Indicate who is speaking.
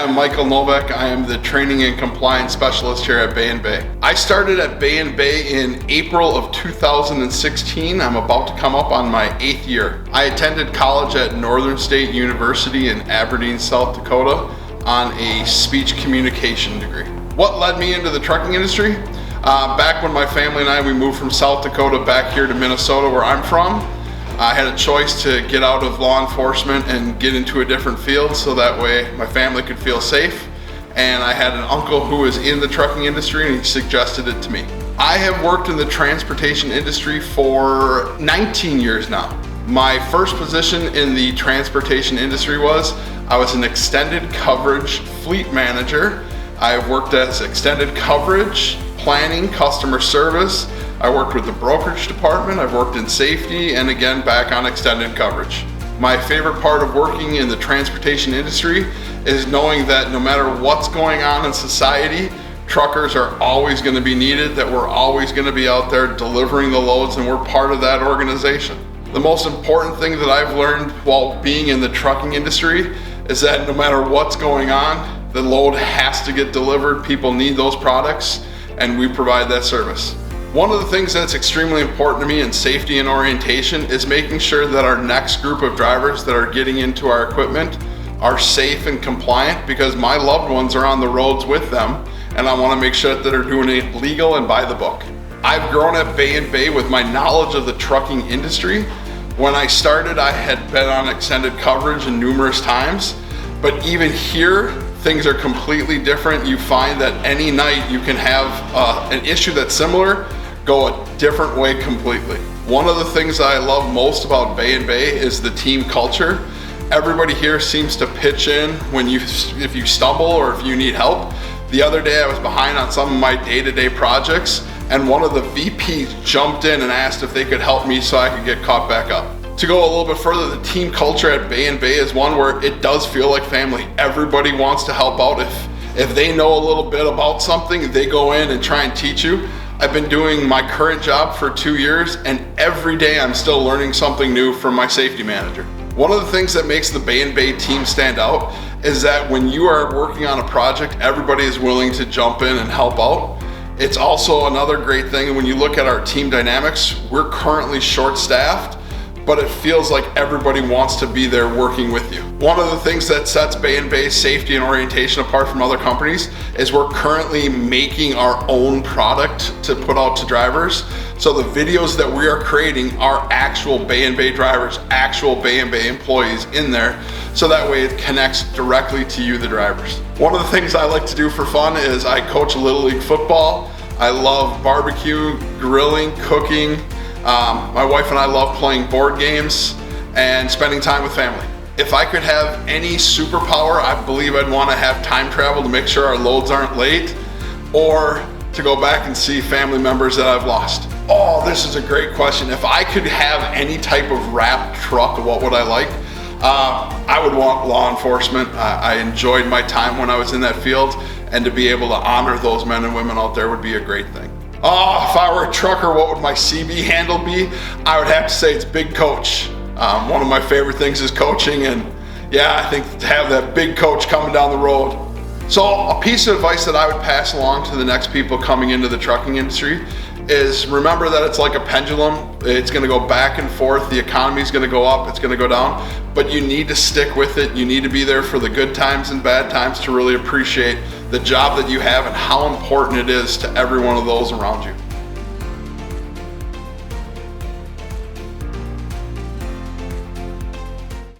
Speaker 1: am Michael Novak. I am the Training and Compliance Specialist here at Bay & Bay. I started at Bay & Bay in April of 2016. I'm about to come up on my 8th year. I attended college at Northern State University in Aberdeen, South Dakota on a speech communication degree. What led me into the trucking industry? Back when my family and I, we moved from South Dakota back here to Minnesota, where I'm from. I had a choice to get out of law enforcement and get into a different field so that way my family could feel safe. And I had an uncle who was in the trucking industry and he suggested it to me. I have worked in the transportation industry for 19 years now. My first position in the transportation industry was I was an extended coverage fleet manager. I have worked as extended coverage, planning, customer service. I worked with the brokerage department, I've worked in safety, and again back on extended coverage. My favorite part of working in the transportation industry is knowing that no matter what's going on in society, truckers are always going to be needed, that we're always going to be out there delivering the loads, and we're part of that organization. The most important thing that I've learned while being in the trucking industry is that no matter what's going on, the load has to get delivered. People need those products, and we provide that service. One of the things that's extremely important to me in safety and orientation is making sure that our next group of drivers that are getting into our equipment are safe and compliant, because my loved ones are on the roads with them and I want to make sure that they're doing it legal and by the book. I've grown at Bay & Bay with my knowledge of the trucking industry. When I started, I had been on extended coverage numerous times, but even here, things are completely different. You find that any night you can have an issue that's similar go a different way completely. One of the things that I love most about Bay & Bay is the team culture. Everybody here seems to pitch in if you stumble or if you need help. The other day I was behind on some of my day-to-day projects, and one of the VPs jumped in and asked if they could help me so I could get caught back up. To go a little bit further, the team culture at Bay & Bay is one where it does feel like family. Everybody wants to help out. If they know a little bit about something, they go in and try and teach you. I've been doing my current job for 2 years, and every day I'm still learning something new from my safety manager. One of the things that makes the Bay & Bay team stand out is that when you are working on a project, everybody is willing to jump in and help out. It's also another great thing when you look at our team dynamics, we're currently short-staffed, but it feels like everybody wants to be there working with you. One of the things that sets Bay & Bay's safety and orientation apart from other companies is we're currently making our own product to put out to drivers. So the videos that we are creating are actual Bay & Bay drivers, actual Bay & Bay employees in there, so that way it connects directly to you, the drivers. One of the things I like to do for fun is I coach Little League football. I love barbecue, grilling, cooking. My wife and I love playing board games and spending time with family. If I could have any superpower, I believe I'd want to have time travel to make sure our loads aren't late, or to go back and see family members that I've lost. Oh, this is a great question. If I could have any type of wrapped truck, what would I like? I would want law enforcement. I enjoyed my time when I was in that field, and to be able to honor those men and women out there would be a great thing. Oh, if I were a trucker, what would my CB handle be? I would have to say it's Big Coach. One of my favorite things is coaching, and yeah, I think to have that big coach coming down the road. So a piece of advice that I would pass along to the next people coming into the trucking industry is remember that it's like a pendulum. It's gonna go back and forth. The economy's gonna go up, it's gonna go down, but you need to stick with it. You need to be there for the good times and bad times to really appreciate the job that you have and how important it is to every one of those around you.